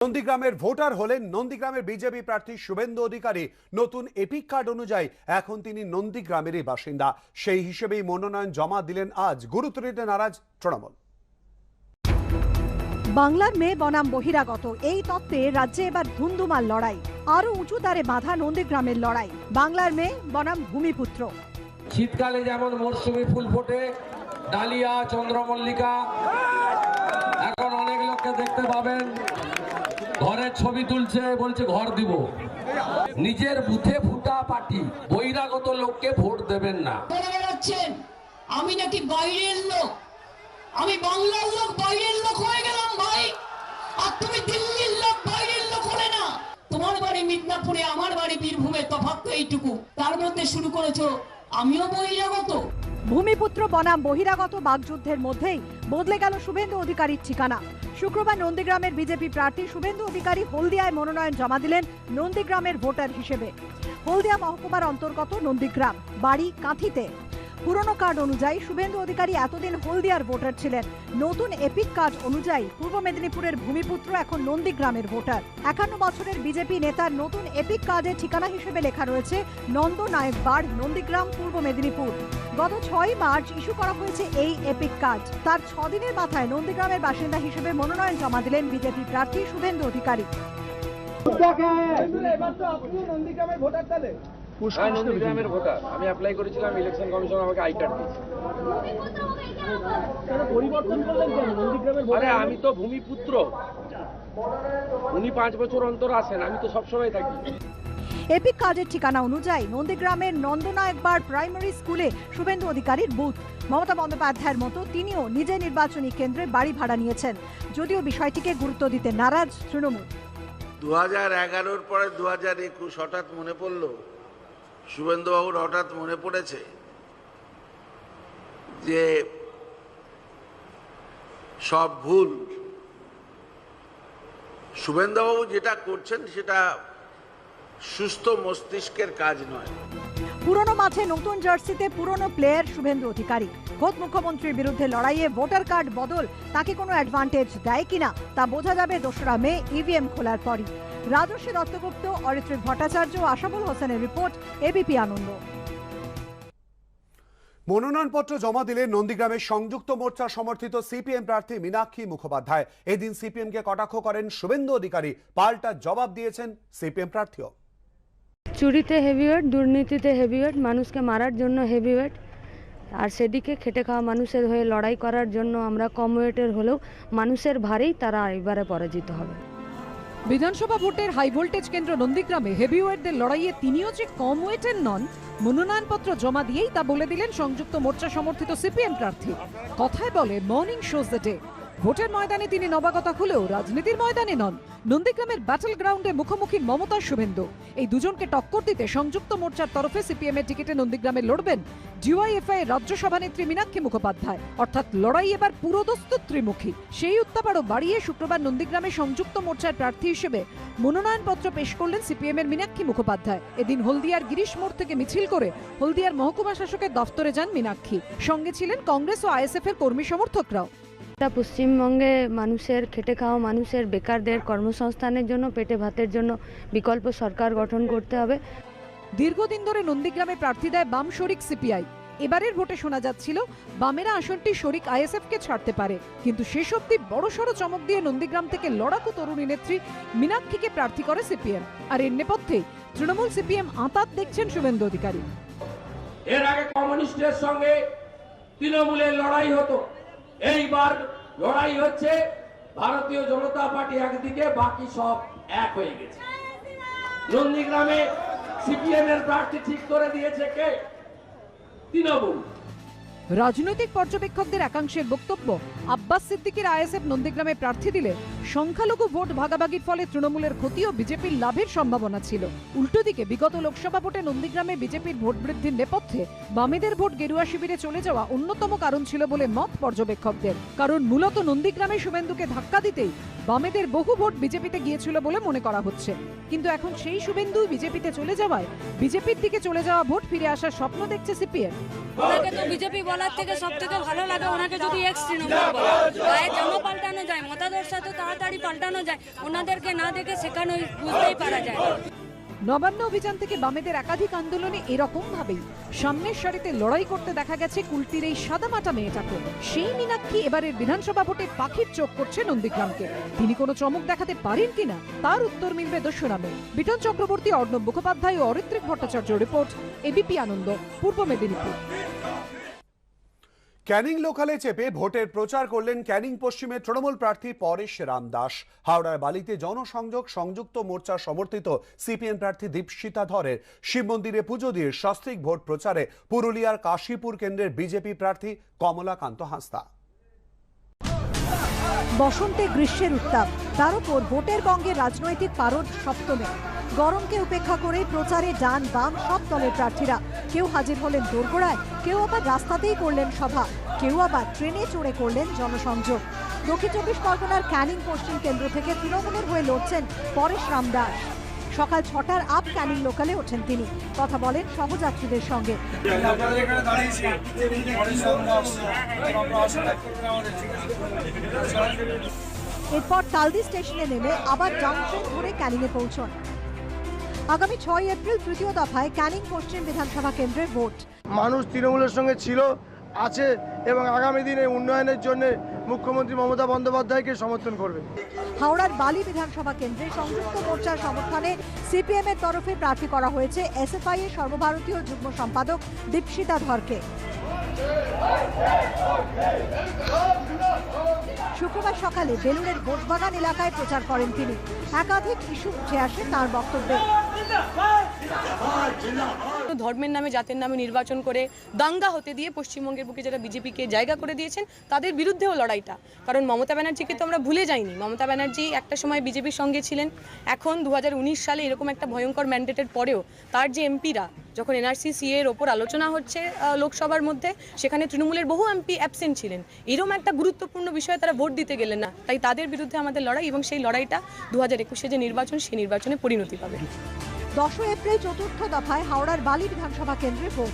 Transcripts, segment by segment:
নন্দীগ্রামের ভোটার হলেন নন্দীগ্রামের বিজেপি প্রার্থী শুভেন্দু অধিকারী। নতুন এপিক কার্ড অনুযায়ী এখন তিনি নন্দীগ্রামেরই বাসিন্দা। সেই হিসেবেই মনোনয়ন জমা দিলেন আজ। গুরুত্ব দিতে নারাজ তৃণমূল। বাংলার মেয়ে বনাম বহিরাগত, এই তত্ত্বে রাজ্যে এবার ধুন্ধুমার লড়াই। আরো উঁচু দ্বারে বাঁধা নন্দীগ্রামের লড়াই। বাংলার মেয়ে বনাম ভূমিপুত্র। শীতকালে যেমন মরশুমি ফুল ফোটে, ডালিয়া, চন্দ্রমল্লিকা, এখন অনেক লোককে দেখতে পাবেন ঘরের ছবি তুলছে, বলছে ঘর দিব। নিজের বুথে ফুটা পার্টি, বহিরাগত লোককে ভোট দেবেন না। আমি নাকি বাইরের লোক, আমি বাংলার লোক বাইরের লোক হয়ে গেলাম ভাই। আর তুমি দিল্লির লোক বাইরের লোক হলে না। তোমার বাড়ি মিদনাপুরে, আমার বাড়ি বীরভূমে, তফাৎ তো এইটুকু। তার মধ্যে শুরু করেছো আমিও বহিরাগত। ভূমিপুত্র বনাম বহিরাগত বাগযুদ্ধের মধ্যেই বদলে গেল শুভেন্দু অধিকারীর ঠিকানা। শুক্রবার নন্দীগ্রামের বিজেপি প্রার্থী শুভেন্দু অধিকারী হলদিয়ায় মনোনয়ন জমা দিলেন নন্দীগ্রামের ভোটার হিসেবে। হলদিয়া মহকুমার অন্তর্গত নন্দীগ্রাম, বাড়ি কাঁথিতে। পুরনো কার্ড অনুযায়ী শুভেন্দু অধিকারী এতদিন হলদিয়ার ভোটার ছিলেন। নতুন এপিক কার্ড অনুযায়ী পূর্ব মেদিনীপুরের ভূমিপুত্র এখন নন্দীগ্রামের ভোটার। 51 বছরের বিজেপি নেতার নতুন এপিক কার্ডের ঠিকানা হিসেবে লেখা রয়েছে নন্দনায়কবাড়, নন্দীগ্রাম, পূর্ব মেদিনীপুর। গত 6 মার্চ ইস্যু করা হয়েছে এই এপিক কার্ড। তার 6 দিনের মাথায় নন্দীগ্রামের বাসিন্দা হিসেবে মনোনয়ন জমা দিলেন বিজেপি প্রার্থী শুভেন্দু অধিকারী। নন্দীগ্রামের ভোটার, আমি অ্যাপ্লাই করেছিলাম, ইলেকশন কমিশন আমাকে আই কার্ড দিয়েছে। আরে আমি তো ভূমিপুত্র, উনি 5 বছর অন্তর আসেন, আমি তো সবসময় থাকি। এপিক কার্ডের ঠিকানা অনুযায়ী নন্দীগ্রামের নন্দনায়কবাড় প্রাইমারি স্কুলে শুভেন্দু অধিকারীর বুথ। মমতা বন্দ্যোপাধ্যায়ের মতো তিনিও নিজের নির্বাচনী কেন্দ্রে বাড়ি ভাড়া নিয়েছেন, যদিও বিষয়টিকে গুরুত্ব দিতে নারাজ তৃণমূল। 2011-র পরে 2021 হঠাৎ মনে পড়ল, শুভেন্দুবাবুর হঠাৎ মনে পড়েছে যে সব ভুল। শুভেন্দুবাবু যেটা করছেন সেটা সুস্থ মস্তিষ্কের কাজ নয়। পুরনো মাঠে নতুন জার্সিতে পুরনো প্লেয়ার শুভেন্দু অধিকারী। খোদ মুখ্যমন্ত্রীর বিরুদ্ধে লড়াইয়ে ভোটার কার্ড বদল তাকে কোনো অ্যাডভান্টেজ দেয় কিনা তা বোঝা যাবে 2রা মে ইভিএম খোলার পরই। রাজস্বী দত্তগুপ্ত, অরিত্রিক ভট্টাচার্য, আশাফুল হোসেনের রিপোর্ট, এবিপি আনন্দ। মনোনয়নপত্র জমা দিলেন নন্দীগ্রামের সংযুক্ত মোর্চা সমর্থিত সিপিএম প্রার্থী মীনাক্ষী মুখোপাধ্যায়। এদিন সিপিএমকে কটাক্ষ করেন শুভেন্দু অধিকারী। পাল্টা জবাব দিয়েছেন সিপিএম প্রার্থীও। চুরিতে হেভিওয়েট, দুর্নীতিতে হেভিওয়েট, মানুষকে মারার জন্য হেভিওয়েট, আর সেদিকে খেটে খাওয়া মানুষের হয়ে লড়াই করার জন্য আমরা কম ওয়েটের হলেও মানুষের ভারেই তারা এবারে পরাজিত হবে। বিধানসভা ভোটের হাই ভোল্টেজ কেন্দ্র নন্দীগ্রামে হেভিওয়েটদের লড়াইয়ে তিনিও যে কম ওয়েটের নন, মনোনয়নপত্র জমা দিয়েই তা বলে দিলেন সংযুক্ত মোর্চা সমর্থিত সিপিএম প্রার্থী। কথায় বলে মর্নিং শোজ দ্য ডে। ভোটের ময়দানে তিনি নবাগতা হলেও রাজনীতির ময়দানে নন। নন্দীগ্রামের ব্যাটল গ্রাউন্ডে মুখোমুখি মমতা শুভেন্দু। এই দুজনকে টক্কর দিতে সংযুক্ত মোর্চার তরফে সিপিএম এর টিকিটে নন্দীগ্রামে লড়বেন ডিওয়াইএফআই রাজ্য সভানেত্রী মীনাক্ষী মুখোপাধ্যায়। অর্থাৎ লড়াই এবার পুরোদস্তুর ত্রিমুখী। সেই উত্তাপ আরও বাড়িয়ে শুক্রবার নন্দীগ্রামে সংযুক্ত মোর্চার প্রার্থী হিসেবে মনোনয়নপত্র পেশ করলেন সিপিএম এর মীনাক্ষী মুখোপাধ্যায়। এদিন হলদিয়ার গিরিশ মোড় থেকে মিছিল করে হলদিয়ার মহকুমা শাসকের দফতরে যান মীনাক্ষী। সঙ্গে ছিলেন কংগ্রেস ও আইএসএফ এর কর্মী সমর্থকরাও। পশ্চিমবঙ্গে মানুষের, খেটে খাওয়া মানুষের, বেকারদের কর্মসংস্থানের জন্য, পেটে ভাতের জন্য বিকল্প সরকার গঠন করতে হবে। দীর্ঘদিন ধরে নন্দীগ্রামে প্রার্থী দেয় বাম শরিক সিপিআই। এবারের ভোটে শোনা যাচ্ছিল বামেরা আসনটি শরিক আইএসএফকে ছাড়তে পারে, কিন্তু শেষ অবধি বড়সড় চমক দিয়ে নন্দীগ্রাম থেকে লড়াকু তরুণী নেত্রী মীনাক্ষীকে প্রার্থী করে সিপিএম। আর এর নেপথ্যেই তৃণমূল সিপিএম আঁতাত দেখছেন শুভেন্দু অধিকারী। এর আগে কমিউনিস্টের সঙ্গে তৃণমূলের লড়াই হতো, এইবার লড়াই হচ্ছে ভারতীয় জনতা পার্টি একদিকে, বাকি সব এক হয়ে গেছে। নন্দীগ্রামে সিপিএম এর প্রার্থী ঠিক করে দিয়েছে কে? তৃণমূল। রাজনৈতিক পর্যবেক্ষকদের একাংশের বক্তব্য, আব্বাস সিদ্দিকীর আইএসএফ নন্দীগ্রামে প্রার্থী দিলে সংখ্যালঘু ভোট ভাগাভাগির ফলে তৃণমূলের ক্ষতি ও বিজেপির লাভের সম্ভাবনা ছিল। উল্টো দিকে বিগত লোকসভা ভোটে নন্দীগ্রামে বিজেপির ভোট বৃদ্ধির নেপথ্যে বামেদের ভোট গেরুয়া শিবিরে চলে যাওয়া অন্যতম কারণ ছিল বলে মত পর্যবেক্ষকদের। কারণ মূলত নন্দীগ্রামে শুভেন্দুকে ধাক্কা দিতেই বামেদের বহু ভোট বিজেপিতে গিয়েছিল বলে মনে করা হচ্ছে, কিন্তু এখন সেই শুভেন্দু বিজেপিতে চলে যাওয়ায় বিজেপির দিকে চলে যাওয়া ভোট ফিরে আসার স্বপ্ন দেখছে সিপিএম। ওনাকে তো বিজেপি বলার থেকে সব থেকে ভালো লাগে ওনাকে যদি এক্স তৃণমূল বলে, গায়ে জামা পাল্টানো যায়, মতাদর্শ তো তাড়াতাড়ি পাল্টানো যায়, ওনাদেরকে না দেখে শেখানো বুঝতেই পারা যায়। নবান্ন অভিযান থেকে বামেদের একাধিক আন্দোলনে এরকম ভাবেই সামনের সারিতে লড়াই করতে দেখা গেছে কুলটির এই সাদামাটা মেয়েটাকে। সেই মীনাক্ষী এবারের বিধানসভা ভোটে পাখির চোখ করছে নন্দীগ্রামকে। তিনি কোনো চমক দেখাতে পারেন কিনা তার উত্তর মিলবে দস্যুরামে। বিটন চক্রবর্তী, অর্ণব মুখোপাধ্যায় ও অরিত্রিক ভট্টাচার্য রিপোর্ট, এবিপি আনন্দ, পূর্ব মেদিনীপুর। ক্যানিং লোকালে চেপে ভোটের প্রচার করলেন ক্যানিং পশ্চিমের তৃণমূল প্রার্থী পরেশ রাম দাস। হাওড়ার বালিতে জনসংযোগ সংযুক্ত মোর্চা সমর্থিত সিপিএম প্রার্থী দীপশিতা ধরের শিব মন্দিরে পুজো দিয়ে সস্ত্রীক ভোট প্রচারে পুরুলিয়ার কাশীপুর কেন্দ্রের বিজেপি প্রার্থী কমলাকান্ত হাঁসদা। বসন্তে গ্রীষ্মের উত্তাপ, তার উপর ভোটের বঙ্গে রাজনৈতিক পারদ সপ্তমে। গরমকে উপেক্ষা করে প্রচারে ডান বাম সব দলের প্রার্থীরা। কেউ হাজির হলেন দোরগোড়ায়, কেউ আবার রাস্তাতেই করলেন সভা, কেউ আবার ট্রেনে চড়ে করলেন জনসংযোগ। দক্ষিণ 24 পরগনার ক্যানিং পশ্চিম কেন্দ্র থেকে তৃণমূলের হয়ে লড়ছেন পরেশ রাম দাস। সকাল 6টার আপ ক্যানিং লোকালে ওঠেন তিনি, কথা বলেন সহযাত্রীদের সঙ্গে। এরপর তালদি স্টেশনে নেমে আবার জাংশন ধরে ক্যানিংয়ে পৌঁছন। আগামী 6 এপ্রিল তৃতীয় দফায় ক্যানিং পশ্চিম বিধানসভা কেন্দ্রের ভোট। মানুষ তৃণমূলের সঙ্গে ছিল, আছে এবং আগামী দিনে উন্নয়নের জন্য মুখ্যমন্ত্রী মমতা বন্দ্যোপাধ্যায়কে সমর্থন করবে। হাওড়ার বালি বিধানসভা কেন্দ্রে সংযুক্ত মোর্চার সমর্থনে সিপিএম এর তরফে প্রার্থী করা হয়েছে এসএফআই এর সর্বভারতীয় যুগ্ম সম্পাদক দীপশিতা ধরকে। শুক্রবার সকালে বেলুড়ের ভোটবাগান এলাকায় প্রচার করেন তিনি। একাধিক ইস্যু উঠে আসে তাঁর বক্তব্যে। ধর্মের নামে জাতের নামে নির্বাচন করে দাঙ্গা হতে দিয়ে পশ্চিমবঙ্গের বুকে যারা বিজেপিকে জায়গা করে দিয়েছেন তাদের বিরুদ্ধেও লড়াইটা। কারণ মমতা ব্যানার্জিকে তো আমরা ভুলে যাইনি। মমতা ব্যানার্জি একটা সময় বিজেপির সঙ্গে ছিলেন, এখন 2019 সালে এরকম একটা ভয়ঙ্কর ম্যান্ডেটের পরেও তার যে এমপিরা, যখন এনআরসি সিএ এর ওপর আলোচনা হচ্ছে লোকসভার মধ্যে, সেখানে তৃণমূলের বহু এমপি অ্যাবসেন্ট ছিলেন। এরকম একটা গুরুত্বপূর্ণ বিষয়ে তারা ভোট দিতে গেলেন না, তাই তাদের বিরুদ্ধে আমাদের লড়াই এবং সেই লড়াইটা 2021-এ যে নির্বাচন, সেই নির্বাচনে পরিণতি পাবে। 10 এপ্রিল চতুর্থ দফায় হাওড়ার বালি বিধানসভা কেন্দ্রে ভোট।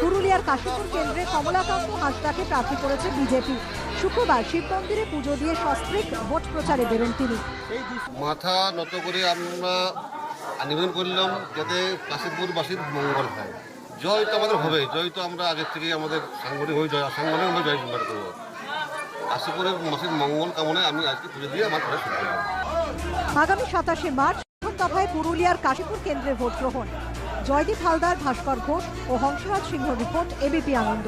পুরুলিয়ার কাশীপুর কেন্দ্রে কমলাকান্ত হাঁসদাকে প্রার্থী করেছে বিজেপি। শুক্রবার শিব মন্দিরে পুজো দিয়ে সস্ত্রীক ভোট প্রচারে বেরোন তিনি। মাথা নত করে আমরা নিবেদন করলাম যাতে কাশীপুরবাসীর মঙ্গল হয়। জয় তো আমাদের হবে, জয় তো আমরা আগের থেকে আমাদের সাংগঠনিক আমরা জয় করবো। কাশীপুরের মাসির মঙ্গল কামনায় আমি আজকে পুজো দিয়ে আমার ঘরে শুরু করলাম। আগামী 27 মার্চ প্রথম দফায় পুরুলিয়ার কাশীপুর কেন্দ্রে ভোট গ্রহণ। জয়দীপ হালদার, ভাস্কর ঘোষ ও হংসরাজ সিংহ রিপোর্ট, এবিপি আনন্দ।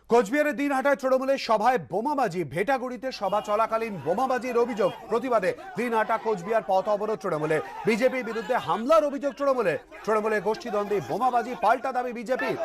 কোচবিহারের দিনহাটায় তৃণমূলের সভায় বোমাবাজি। ভেটাগুড়িতে সভা চলাকালীন বোমাবাজির অভিযোগ। প্রতিবাদে দিনহাটা কোচবিহার পথ অবরোধ তৃণমূলের। বিজেপির বিরুদ্ধে হামলার অভিযোগ তৃণমূলের গোষ্ঠীদ্বন্দ্বী বোমাবাজি, পাল্টা দাবি বিজেপির।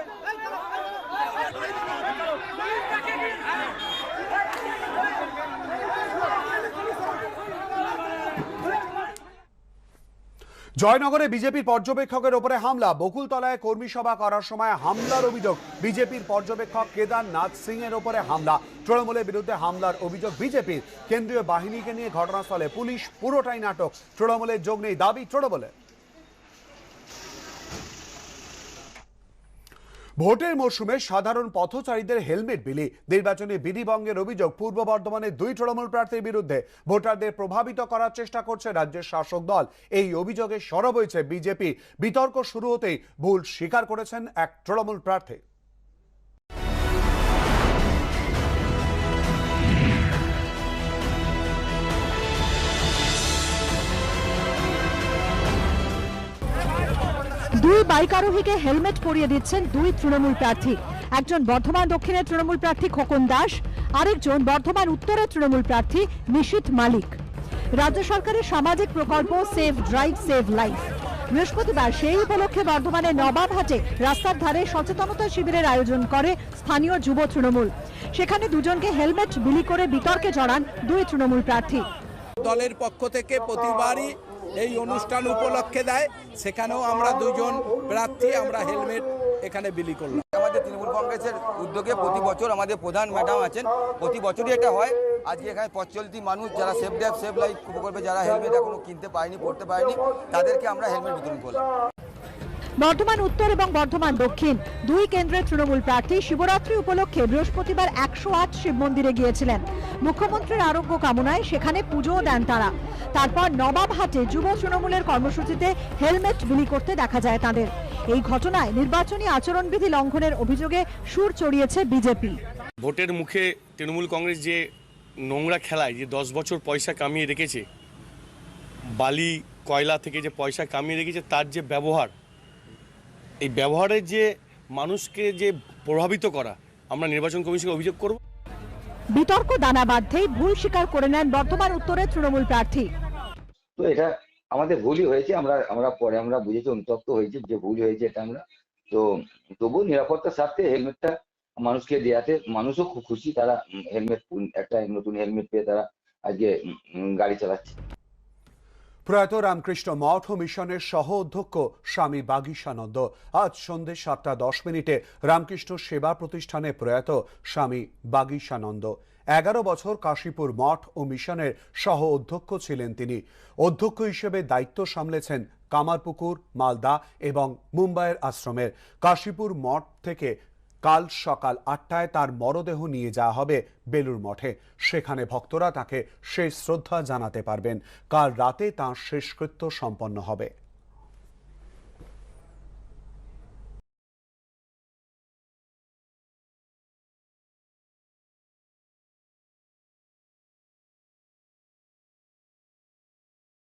জয়নগরে বিজেপির পর্যবেক্ষকের ওপরে হামলা। বকুলতলায় কর্মী সভা করার সময় হামলার অভিযোগ। বিজেপির পর্যবেক্ষক কেদারনাথ সিং এর ওপরে হামলা। তৃণমূলের বিরুদ্ধে হামলার অভিযোগ বিজেপির। কেন্দ্রীয় বাহিনীকে নিয়ে ঘটনাস্থলে পুলিশ, পুরোটাই নাটক। তৃণমূলের যোগ নেই দাবি তৃণমূলের। ভোটের মরশুমে সাধারণ পথচারীদের হেলমেট বিলি। নির্বাচনী বিধিভঙ্গের অভিযোগ পূর্ব বর্ধমানের 2 তৃণমূল প্রার্থীর বিরুদ্ধে। ভোটারদের প্রভাবিত করার চেষ্টা করছে রাজ্যের শাসক দল। এই অভিযোগে সরব হয়েছে বিজেপি। বিতর্ক শুরু হতেই ভুল স্বীকার করেছেন এক তৃণমূল প্রার্থী। দুই বাইক আরোহীকে হেলমেট পরিয়ে দিচ্ছেন 2 তৃণমূল প্রার্থী। একজন বর্ধমান দক্ষিণের তৃণমূল প্রার্থী খোকন দাস, আরেকজন বর্ধমান উত্তরের তৃণমূল প্রার্থী নিশীথ মালিক। রাজ্য সরকারের সামাজিক প্রকল্প সেভ ড্রাইভ সেভ লাইফ। বৃহস্পতিবার সেই উপলক্ষে বর্ধমানের নবাবহাটে রাস্তার ধারে সচেতনতা শিবিরের আয়োজন করে স্থানীয় যুব তৃণমূল। সেখানে দুজনকে হেলমেট বিলি করে বিতর্কে জড়ান 2 তৃণমূল প্রার্থী। দলের পক্ষ থেকে প্রতিবারই এই অনুষ্ঠান উপলক্ষে দেয়, সেখানেও আমরা 2 জন প্রার্থী আমরা হেলমেট এখানে বিলি করলাম। আমাদের তৃণমূল কংগ্রেসের উদ্যোগে প্রতি বছর আমাদের প্রধান ম্যাডাম আছেন, প্রতি বছরই এটা হয়। আজকে এখানে পথ চলতি মানুষ যারা সেফ ড্রাইভ সেফ লাইফ প্রকল্পে যারা হেলমেট এখনো কিনতে পারেনি, পড়তে পারেনি, তাদেরকে আমরা হেলমেট বিতরণ করলাম। বর্ধমান উত্তর এবং বর্ধমান দক্ষিণ দুই কেন্দ্রের তৃণমূল প্রার্থী শিবরাত্রি উপলক্ষে বৃহস্পতিবার 108 শিব মন্দিরে গিয়েছিলেন। মুখ্যমন্ত্রীর আরোগ্য কামনায় সেখানে পুজোও দেন তারা। তারপর নবাবহাটে যুব তৃণমূলের কর্মসূচিতে হেলমেট বিলি করতে দেখা যায় তাদের। এই ঘটনায় নির্বাচনী আচরণবিধি লঙ্ঘনের অভিযোগে সুর চড়িয়েছে বিজেপি। ভোটের মুখে তৃণমূল কংগ্রেস যে নোংরা খেলায় যে 10 বছর পয়সা কামিয়ে রেখেছে, বালি কয়লা থেকে যে পয়সা কামিয়ে রেখেছে, তার যে ব্যবহার, এই ব্যবহারের যে মানুষকে যে প্রভাবিত করা, আমরা নির্বাচন কমিশনকে অভিযোগ করব। বিতর্ক দানা বাঁধতেই ভুল স্বীকার করে নেন বর্ধমান উত্তরের তৃণমূল প্রার্থী। তো এটা আমাদের ভুলই হয়েছে, আমরা পরে আমরা বুঝেছি, অনুতপ্ত হয়েছে যে ভুল হয়েছে এটা আমরা। তো তবুও নিরাপত্তার স্বার্থে হেলমেটটা মানুষকে দেওয়াতে মানুষও খুব খুশি, তারা হেলমেট, একটা নতুন হেলমেট পেয়ে তারা আজকে গাড়ি চালাচ্ছে। প্রয়াত রামকৃষ্ণ মঠ ও মিশনের সহ অধ্যক্ষ স্বামী বাগীশানন্দ আজ সন্ধ্যে 7:10 রামকৃষ্ণ সেবা প্রতিষ্ঠানে প্রয়াত স্বামী বাগীশানন্দ। 11 বছর কাশীপুর মঠ ও মিশনের সহ অধ্যক্ষ ছিলেন তিনি। অধ্যক্ষ হিসেবে দায়িত্ব সামলেছেন কামারপুকুর, মালদা এবং মুম্বাইয়ের আশ্রমের। কাশীপুর মঠ থেকে কাল সকাল 8টায় তার মরদেহ নিয়ে যাওয়া হবে বেলুর মঠে। সেখানে ভক্তরা তাকে শেষ শ্রদ্ধা জানাতে পারবেন। কাল রাতে তাঁর শেষকৃত্য সম্পন্ন হবে।